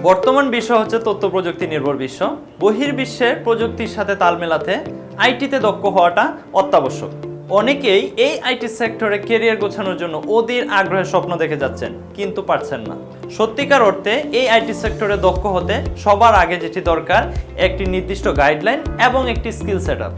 বর্তমান বিশ্ব হচ্ছে তথ্য প্রযুক্তি নির্ভর বিশ্ব। বহির্বিশ্বের প্রযুক্তির সাথে তাল মেলাতে আইটিতে দক্ষ হওয়াটা অত্যাবশ্যক। অনেকেই এই আইটি সেক্টরে ক্যারিয়ার গোছানোর জন্য অধীর আগ্রহের স্বপ্ন দেখে যাচ্ছেন, কিন্তু পারছেন না। সত্যিকার অর্থে এই আইটি সেক্টরে দক্ষ হতে সবার আগে যেটি দরকার, একটি নির্দিষ্ট গাইডলাইন এবং একটি স্কিল সেটআপ।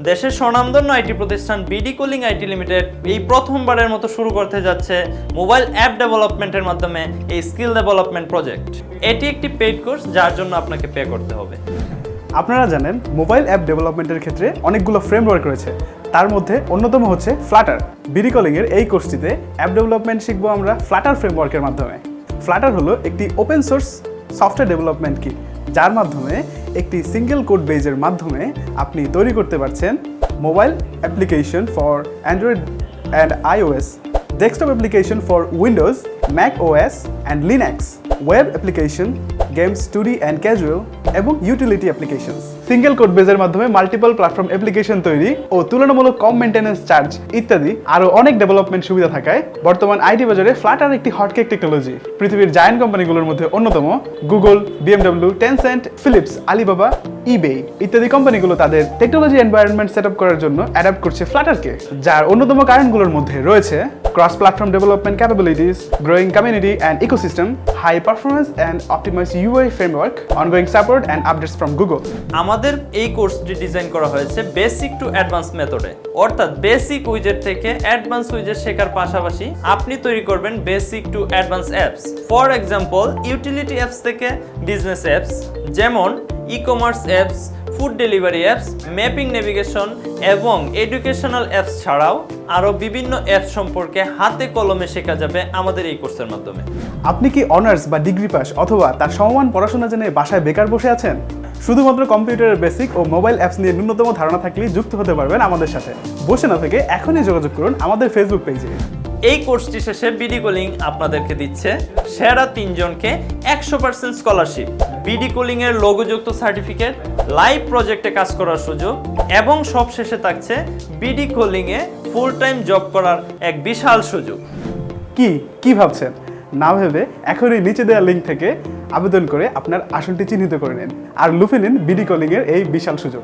দেশের স্বনামধন্য আইটি প্রতিষ্ঠান bdCalling আইটি লিমিটেড এই প্রথমবারের মতো শুরু করতে যাচ্ছে মোবাইল অ্যাপ ডেভেলপমেন্টের মাধ্যমে এই স্কিল ডেভেলপমেন্ট প্রজেক্ট। এটি একটি পেইড কোর্স, যার জন্য আপনাকে পে করতে হবে। আপনারা জানেন মোবাইল অ্যাপ ডেভেলপমেন্টের ক্ষেত্রে অনেকগুলো ফ্রেমওয়ার্ক রয়েছে, তার মধ্যে অন্যতম হচ্ছে ফ্লাটার। bdCalling এর এই কোর্সটিতে অ্যাপ ডেভেলপমেন্ট শিখবো আমরা ফ্লাটার ফ্রেমওয়ার্কের মাধ্যমে। ফ্লাটার হলো একটি open source software development kit, যার মাধ্যমে একটি সিঙ্গেল কোড বেজের মাধ্যমে আপনি তৈরি করতে পারছেন mobile application for Android and iOS, desktop application for Windows, Mac OS and Linux, web application, games 2D and casual এবং ইউটিলিটি অ্যাপ্লিকেশনস। সিঙ্গেল কোড বেজের মাধ্যমে মাল্টিপল প্ল্যাটফর্ম অ্যাপ্লিকেশন তৈরি ও তুলনামূলক কম মেইনটেন্যান্স চার্জ ইত্যাদি আরও অনেক ডেভেলপমেন্ট সুবিধা থাকায় বর্তমান আইটি বাজারে ফ্লাটার একটি হটকেক টেকনোলজি। পৃথিবীর জায়ান্ট কোম্পানিগুলোর মধ্যে অন্যতম Google, BMW, Tencent, Philips, Alibaba, eBay ইত্যাদি কোম্পানিগুলো তাদের টেকনোলজি এনভায়রনমেন্ট সেট আপ করার জন্য অ্যাডাপ্ট করছে ফ্লাটারকে, যার অন্যতম কারণগুলোর মধ্যে রয়েছে cross platform development capabilities, growing community and ecosystem, high performance and optimise UI framework, ongoing support and updates from Google. আমাদের এই কোর্সটি ডিজাইন করা হয়েছে বেসিক টু অ্যাডভান্স মেথডে, অর্থাৎ বেসিক উইজেট থেকে অ্যাডভান্স উইজেট শেখার পাশাপাশি আপনি তৈরি করবেন basic to advance apps. For example, utility apps থেকে বিজনেস অ্যাপস যেমন e-commerce apps, food delivery apps, mapping navigation এবং এডুকেশনাল অ্যাপস ছাড়াও আরও বিভিন্ন অ্যাপস সম্পর্কে হাতে কলমে শেখা যাবে আমাদের এই কোর্সের মাধ্যমে। আপনি কি অনার্স বা ডিগ্রি পাস অথবা তার সমমান পড়াশোনা জেনে বাসায় বেকার বসে আছেন? শুধুমাত্র কম্পিউটারের বেসিক ও মোবাইল অ্যাপস নিয়ে ন্যূনতম ধারণা থাকলেই যুক্ত হতে পারবেন আমাদের সাথে। বসে না থেকে এখনই যোগাযোগ করুন আমাদের ফেসবুক পেজে। এই কোর্সটি শেষে bdCalling আপনাদেরকে দিচ্ছে সেরা 3 জনকে 100% স্কলারশিপ, bdCalling এর লোগোযুক্ত সার্টিফিকেট, লাইভ প্রজেক্টে কাজ করার সুযোগ এবং সব শেষে থাকছে bdCalling এ ফুল টাইম জব করার এক বিশাল সুযোগ। কি ভাবছেন? না ভেবে এখনই নিচে দেওয়া লিঙ্ক থেকে আবেদন করে আপনার আসনটি চিহ্নিত করে নিন আর লুফে নিন bdCalling এর এই বিশাল সুযোগ।